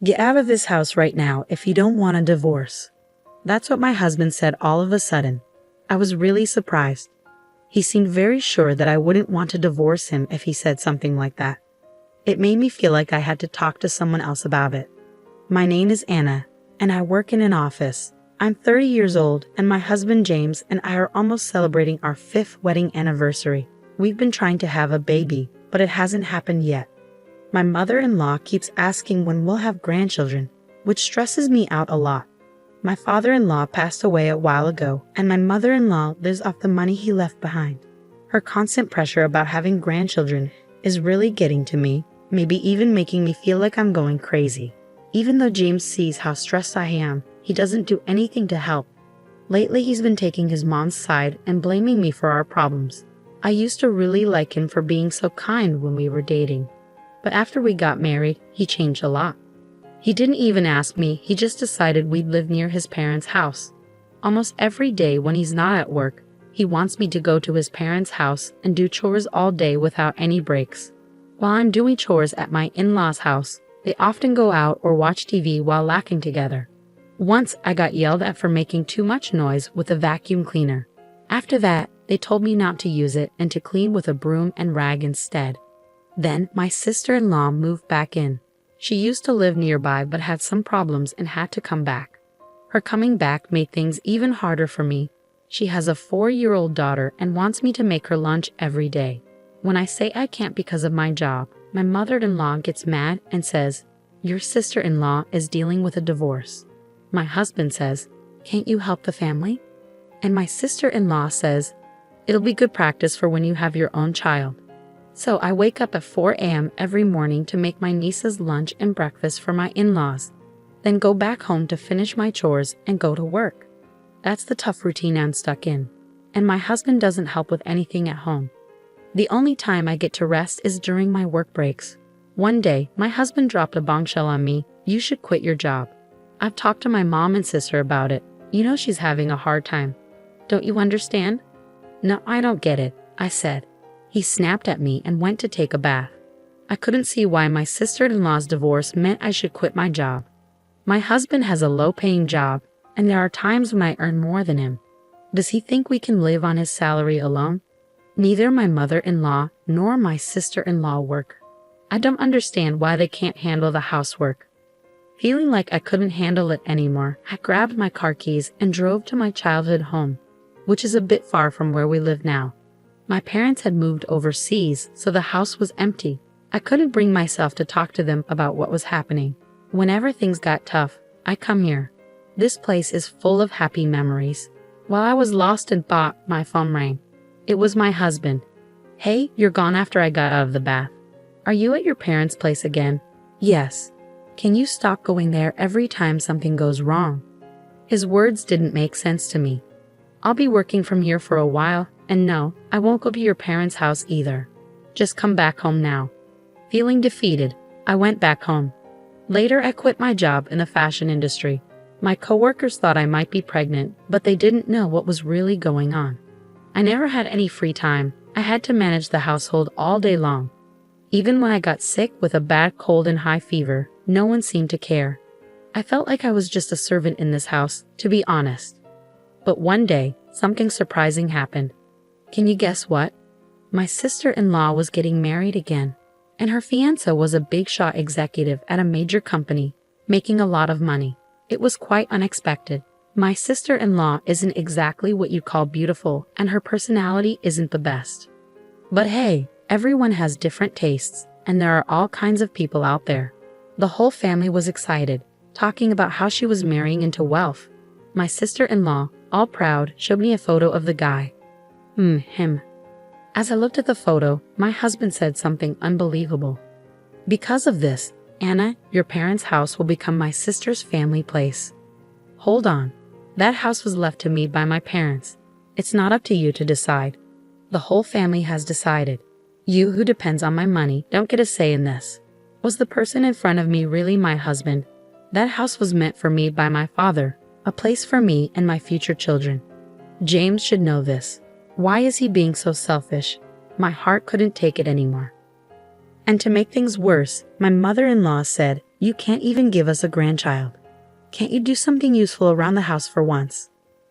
Get out of this house right now if you don't want a divorce. That's what my husband said all of a sudden. I was really surprised. He seemed very sure that I wouldn't want to divorce him if he said something like that. It made me feel like I had to talk to someone else about it. My name is Anna, and I work in an office. I'm 30 years old, and my husband James and I are almost celebrating our 5th wedding anniversary. We've been trying to have a baby, but it hasn't happened yet. My mother-in-law keeps asking when we'll have grandchildren, which stresses me out a lot. My father-in-law passed away a while ago, and my mother-in-law lives off the money he left behind. Her constant pressure about having grandchildren is really getting to me, maybe even making me feel like I'm going crazy. Even though James sees how stressed I am, he doesn't do anything to help. Lately, he's been taking his mom's side and blaming me for our problems. I used to really like him for being so kind when we were dating. But after we got married, he changed a lot. He didn't even ask me, he just decided we'd live near his parents' house. Almost every day when he's not at work, he wants me to go to his parents' house and do chores all day without any breaks. While I'm doing chores at my in-laws' house, they often go out or watch TV while laughing together. Once I got yelled at for making too much noise with a vacuum cleaner. After that, they told me not to use it and to clean with a broom and rag instead. Then my sister-in-law moved back in. She used to live nearby but had some problems and had to come back. Her coming back made things even harder for me. She has a 4-year-old daughter and wants me to make her lunch every day. When I say I can't because of my job, my mother-in-law gets mad and says, "Your sister-in-law is dealing with a divorce." My husband says, "Can't you help the family?" And my sister-in-law says, "It'll be good practice for when you have your own child." So I wake up at 4 a.m. every morning to make my niece's lunch and breakfast for my in-laws, then go back home to finish my chores and go to work. That's the tough routine I'm stuck in. And my husband doesn't help with anything at home. The only time I get to rest is during my work breaks. One day, my husband dropped a bombshell on me, "You should quit your job." I've talked to my mom and sister about it. You know she's having a hard time. Don't you understand? No, I don't get it, I said. He snapped at me and went to take a bath. I couldn't see why my sister-in-law's divorce meant I should quit my job. My husband has a low-paying job, and there are times when I earn more than him. Does he think we can live on his salary alone? Neither my mother-in-law nor my sister-in-law work. I don't understand why they can't handle the housework. Feeling like I couldn't handle it anymore, I grabbed my car keys and drove to my childhood home, which is a bit far from where we live now. My parents had moved overseas, so the house was empty. I couldn't bring myself to talk to them about what was happening. Whenever things got tough, I come here. This place is full of happy memories. While I was lost in thought, my phone rang. It was my husband. "Hey, you're gone after I got out of the bath. Are you at your parents' place again?" "Yes." "Can you stop going there every time something goes wrong?" His words didn't make sense to me. "I'll be working from here for a while, and no, I won't go to your parents' house either. Just come back home now." Feeling defeated, I went back home. Later, I quit my job in the fashion industry. My coworkers thought I might be pregnant, but they didn't know what was really going on. I never had any free time. I had to manage the household all day long. Even when I got sick with a bad cold and high fever, no one seemed to care. I felt like I was just a servant in this house, to be honest. But one day, something surprising happened. Can you guess what? My sister-in-law was getting married again, and her fiancé was a big shot executive at a major company, making a lot of money. It was quite unexpected. My sister-in-law isn't exactly what you call beautiful, and her personality isn't the best. But hey, everyone has different tastes, and there are all kinds of people out there. The whole family was excited, talking about how she was marrying into wealth. My sister-in-law, all proud, showed me a photo of the guy. Him. As I looked at the photo, my husband said something unbelievable. "Because of this, Anna, your parents' house will become my sister's family place." Hold on. That house was left to me by my parents. It's not up to you to decide. The whole family has decided. You, who depends on my money, don't get a say in this. Was the person in front of me really my husband? That house was meant for me by my father, a place for me and my future children. James should know this. Why is he being so selfish? My heart couldn't take it anymore. And to make things worse, my mother-in-law said, You can't even give us a grandchild. Can't you do something useful around the house for once?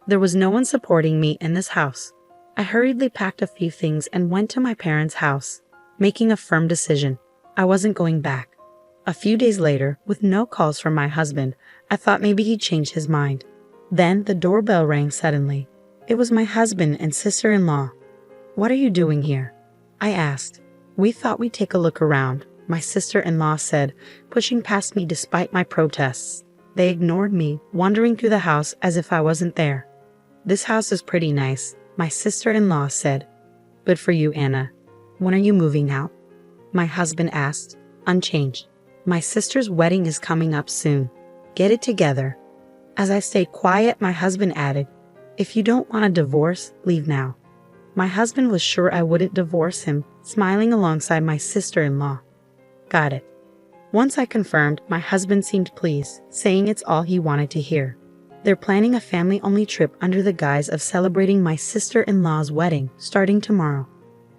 There was no one supporting me in this house. I hurriedly packed a few things and went to my parents' house, making a firm decision. I wasn't going back. A few days later, with no calls from my husband, I thought maybe he'd changed his mind. Then the doorbell rang suddenly. It was my husband and sister-in-law. "What are you doing here?" I asked. "We thought we'd take a look around," my sister-in-law said, pushing past me despite my protests. They ignored me, wandering through the house as if I wasn't there. "This house is pretty nice," my sister-in-law said. "Good for you, Anna. When are you moving out?" My husband asked, unchanged. "My sister's wedding is coming up soon. Get it together." As I stayed quiet, my husband added, "If you don't want a divorce, leave now." My husband was sure I wouldn't divorce him, smiling alongside my sister-in-law. "Got it." Once I confirmed, my husband seemed pleased, saying it's all he wanted to hear. They're planning a family-only trip under the guise of celebrating my sister-in-law's wedding starting tomorrow.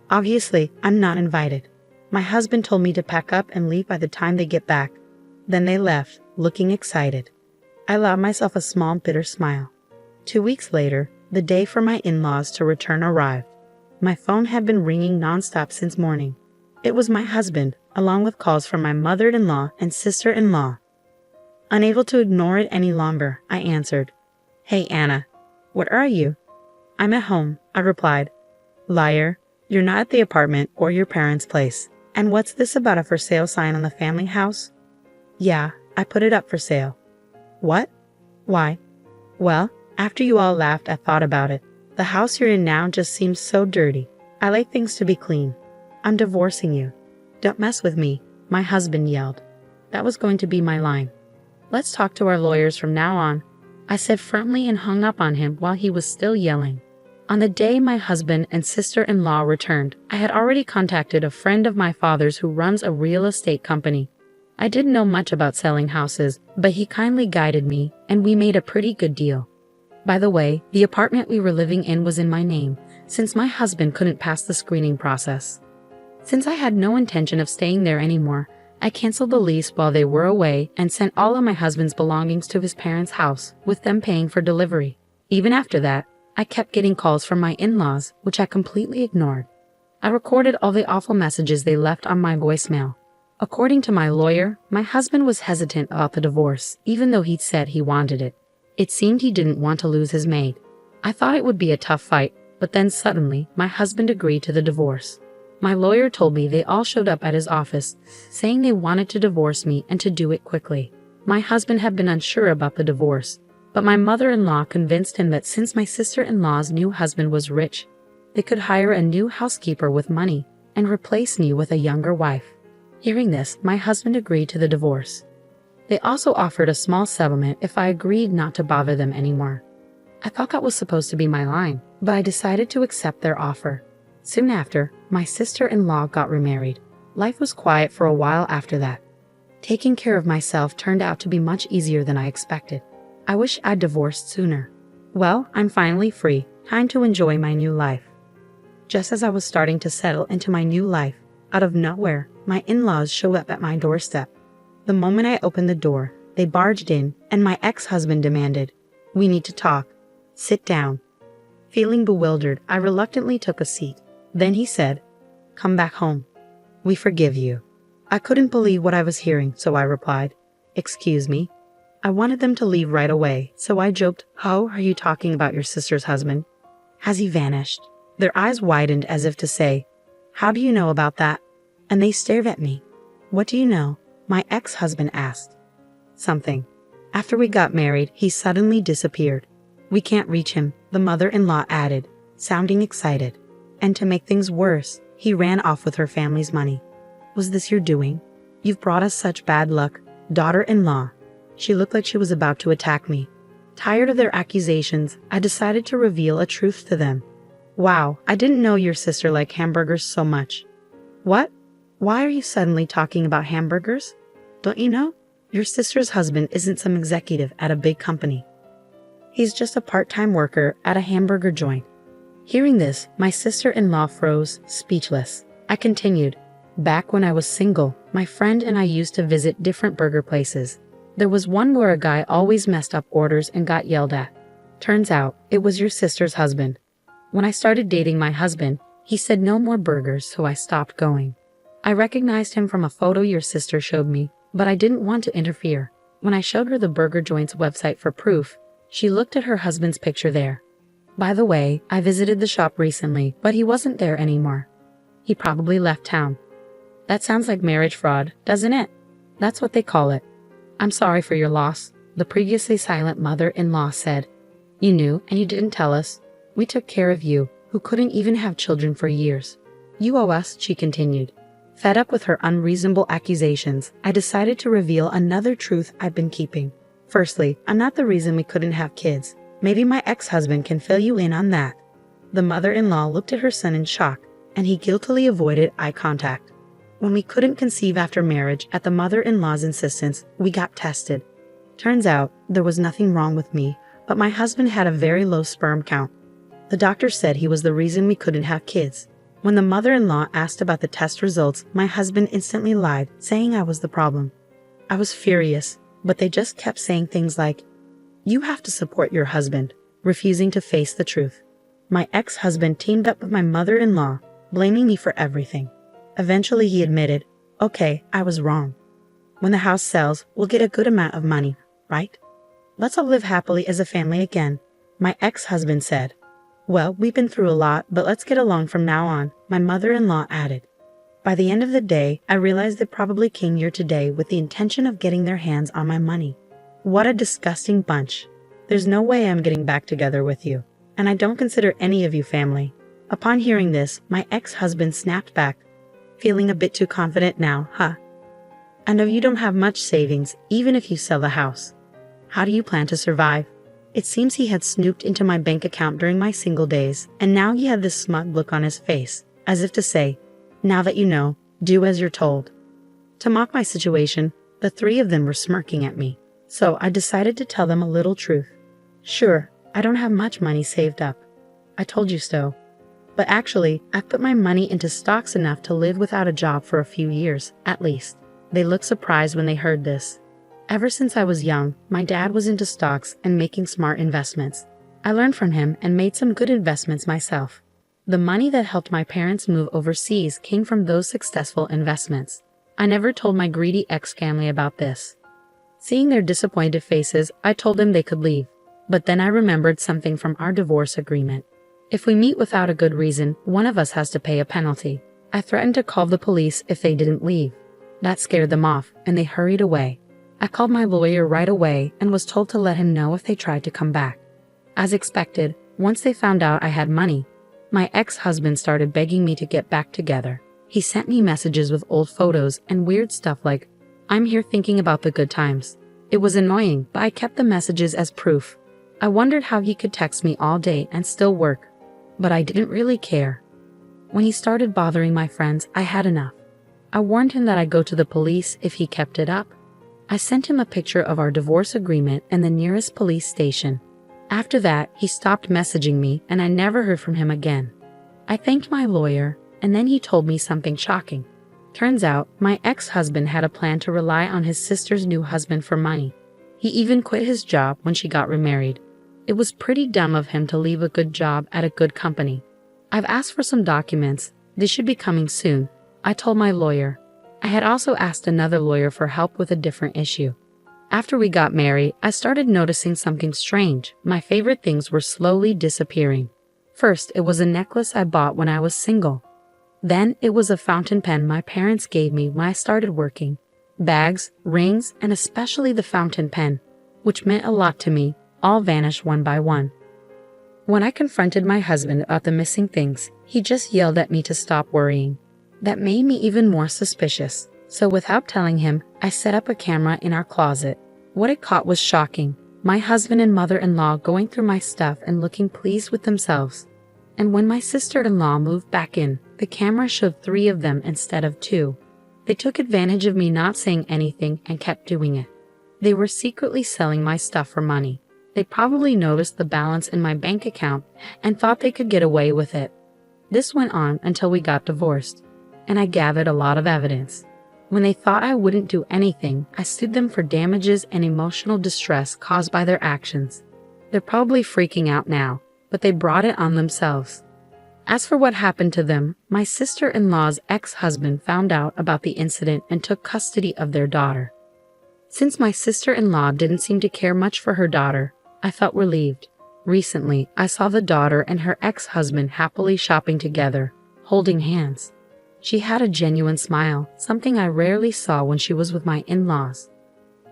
Obviously, I'm not invited. My husband told me to pack up and leave by the time they get back. Then they left, looking excited. I allowed myself a small, bitter smile. 2 weeks later, the day for my in-laws to return arrived. My phone had been ringing nonstop since morning. It was my husband, along with calls from my mother-in-law and sister-in-law. Unable to ignore it any longer, I answered. "Hey, Anna. Where are you?" "I'm at home," I replied. "Liar. You're not at the apartment or your parents' place. And what's this about a for sale sign on the family house?" "Yeah, I put it up for sale." "What? Why?" "Well, after you all laughed, I thought about it. The house you're in now just seems so dirty. I like things to be clean. I'm divorcing you." "Don't mess with me," my husband yelled. That was going to be my line. "Let's talk to our lawyers from now on," I said firmly and hung up on him while he was still yelling. On the day my husband and sister-in-law returned, I had already contacted a friend of my father's who runs a real estate company. I didn't know much about selling houses, but he kindly guided me, and we made a pretty good deal. By the way, the apartment we were living in was in my name, since my husband couldn't pass the screening process. Since I had no intention of staying there anymore, I canceled the lease while they were away and sent all of my husband's belongings to his parents' house, with them paying for delivery. Even after that, I kept getting calls from my in-laws, which I completely ignored. I recorded all the awful messages they left on my voicemail. According to my lawyer, my husband was hesitant about the divorce, even though he'd said he wanted it. It seemed he didn't want to lose his maid. I thought it would be a tough fight, but then suddenly, my husband agreed to the divorce. My lawyer told me they all showed up at his office, saying they wanted to divorce me and to do it quickly. My husband had been unsure about the divorce, but my mother-in-law convinced him that since my sister-in-law's new husband was rich, they could hire a new housekeeper with money and replace me with a younger wife. Hearing this, my husband agreed to the divorce. They also offered a small settlement if I agreed not to bother them anymore. I thought that was supposed to be my line, but I decided to accept their offer. Soon after, my sister-in-law got remarried. Life was quiet for a while after that. Taking care of myself turned out to be much easier than I expected. I wish I'd divorced sooner. Well, I'm finally free. Time to enjoy my new life. Just as I was starting to settle into my new life, out of nowhere, my in-laws showed up at my doorstep. The moment I opened the door, they barged in, and my ex-husband demanded, "We need to talk. Sit down." Feeling bewildered, I reluctantly took a seat. Then he said, "Come back home. We forgive you." I couldn't believe what I was hearing, so I replied, "Excuse me?" I wanted them to leave right away, so I joked, "How are you talking about your sister's husband? Has he vanished?" Their eyes widened as if to say, "How do you know about that?" And they stared at me. "What do you know?" my ex-husband asked. "Something. After we got married, he suddenly disappeared. We can't reach him," the mother-in-law added, sounding excited. "And to make things worse, he ran off with her family's money." "Was this your doing? You've brought us such bad luck, daughter-in-law." She looked like she was about to attack me. Tired of their accusations, I decided to reveal a truth to them. "Wow, I didn't know your sister liked hamburgers so much." "What? Why are you suddenly talking about hamburgers? Don't you know? Your sister's husband isn't some executive at a big company. He's just a part-time worker at a hamburger joint." Hearing this, my sister-in-law froze, speechless. I continued, Back when I was single, my friend and I used to visit different burger places. There was one where a guy always messed up orders and got yelled at. Turns out, it was your sister's husband. When I started dating my husband, he said no more burgers, so I stopped going. I recognized him from a photo your sister showed me, but I didn't want to interfere. When I showed her the burger joint's website for proof, she looked at her husband's picture there. By the way, I visited the shop recently, but he wasn't there anymore. He probably left town. That sounds like marriage fraud, doesn't it? That's what they call it. I'm sorry for your loss, the previously silent mother-in-law said. You knew and you didn't tell us. We took care of you, who couldn't even have children for years. You owe us, she continued. Fed up with her unreasonable accusations, I decided to reveal another truth I've been keeping. Firstly, I'm not the reason we couldn't have kids. Maybe my ex-husband can fill you in on that. The mother-in-law looked at her son in shock, and he guiltily avoided eye contact. When we couldn't conceive after marriage, at the mother-in-law's insistence, we got tested. Turns out, there was nothing wrong with me, but my husband had a very low sperm count. The doctor said he was the reason we couldn't have kids. When the mother-in-law asked about the test results, my husband instantly lied, saying I was the problem. I was furious, but they just kept saying things like, "You have to support your husband," refusing to face the truth. My ex-husband teamed up with my mother-in-law, blaming me for everything. Eventually he admitted, "Okay, I was wrong. When the house sells, we'll get a good amount of money, right? Let's all live happily as a family again," my ex-husband said. "Well, we've been through a lot, but let's get along from now on," my mother-in-law added. By the end of the day, I realized they probably came here today with the intention of getting their hands on my money. What a disgusting bunch. There's no way I'm getting back together with you, and I don't consider any of you family. Upon hearing this, my ex-husband snapped back. Feeling a bit too confident now, huh? I know you don't have much savings, even if you sell the house. How do you plan to survive? It seems he had snooped into my bank account during my single days, and now he had this smug look on his face, as if to say, "Now that you know, do as you're told." To mock my situation, the three of them were smirking at me, so I decided to tell them a little truth. Sure, I don't have much money saved up. I told you so. But actually, I've put my money into stocks enough to live without a job for a few years, at least. They looked surprised when they heard this. Ever since I was young, my dad was into stocks and making smart investments. I learned from him and made some good investments myself. The money that helped my parents move overseas came from those successful investments. I never told my greedy ex-family about this. Seeing their disappointed faces, I told them they could leave. But then I remembered something from our divorce agreement. If we meet without a good reason, one of us has to pay a penalty. I threatened to call the police if they didn't leave. That scared them off, and they hurried away. I called my lawyer right away and was told to let him know if they tried to come back. As expected, once they found out I had money, my ex-husband started begging me to get back together. He sent me messages with old photos and weird stuff like, "I'm here thinking about the good times." It was annoying, but I kept the messages as proof. I wondered how he could text me all day and still work, but I didn't really care. When he started bothering my friends, I had enough. I warned him that I'd go to the police if he kept it up. I sent him a picture of our divorce agreement and the nearest police station. After that, he stopped messaging me and I never heard from him again. I thanked my lawyer, and then he told me something shocking. Turns out, my ex-husband had a plan to rely on his sister's new husband for money. He even quit his job when she got remarried. It was pretty dumb of him to leave a good job at a good company. I've asked for some documents. They should be coming soon, I told my lawyer. I had also asked another lawyer for help with a different issue. After we got married, I started noticing something strange. My favorite things were slowly disappearing. First, it was a necklace I bought when I was single. Then, it was a fountain pen my parents gave me when I started working. Bags, rings, and especially the fountain pen, which meant a lot to me, all vanished one by one. When I confronted my husband about the missing things, he just yelled at me to stop worrying. That made me even more suspicious, so without telling him, I set up a camera in our closet. What it caught was shocking. My husband and mother-in-law going through my stuff and looking pleased with themselves. And when my sister-in-law moved back in, the camera showed 3 of them instead of 2. They took advantage of me not saying anything and kept doing it. They were secretly selling my stuff for money. They probably noticed the balance in my bank account and thought they could get away with it. This went on until we got divorced. and I gathered a lot of evidence. When they thought I wouldn't do anything, I sued them for damages and emotional distress caused by their actions. They're probably freaking out now, but they brought it on themselves. As for what happened to them, my sister-in-law's ex-husband found out about the incident and took custody of their daughter. Since my sister-in-law didn't seem to care much for her daughter, I felt relieved. Recently, I saw the daughter and her ex-husband happily shopping together, holding hands. She had a genuine smile, something I rarely saw when she was with my in-laws.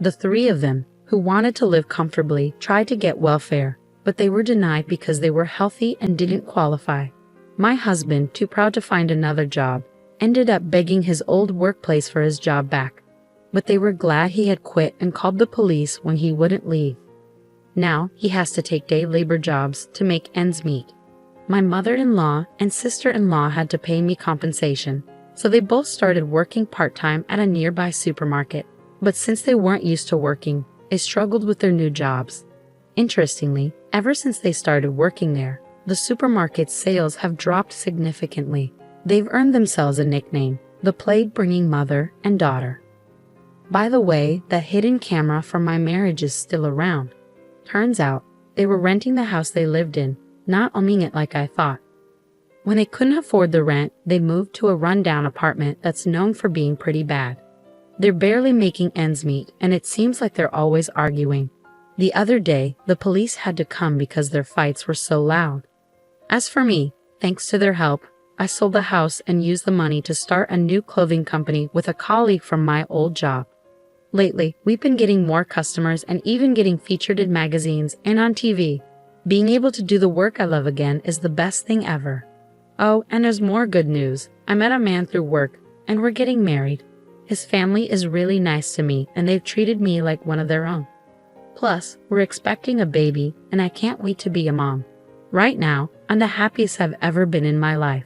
The three of them, who wanted to live comfortably, tried to get welfare, but they were denied because they were healthy and didn't qualify. My husband, too proud to find another job, ended up begging his old workplace for his job back. But they were glad he had quit and called the police when he wouldn't leave. Now he has to take day labor jobs to make ends meet. My mother-in-law and sister-in-law had to pay me compensation, so they both started working part-time at a nearby supermarket. But since they weren't used to working, they struggled with their new jobs. Interestingly, ever since they started working there, the supermarket's sales have dropped significantly. They've earned themselves a nickname, the plague-bringing mother and daughter. By the way, that hidden camera from my marriage is still around. Turns out, they were renting the house they lived in, not owning it like I thought. When they couldn't afford the rent, they moved to a rundown apartment that's known for being pretty bad. They're barely making ends meet, and it seems like they're always arguing. The other day, the police had to come because their fights were so loud. As for me, thanks to their help, I sold the house and used the money to start a new clothing company with a colleague from my old job. Lately, we've been getting more customers and even getting featured in magazines and on TV. Being able to do the work I love again is the best thing ever. Oh, and there's more good news. I met a man through work, and we're getting married. His family is really nice to me, and they've treated me like one of their own. Plus, we're expecting a baby, and I can't wait to be a mom. Right now, I'm the happiest I've ever been in my life.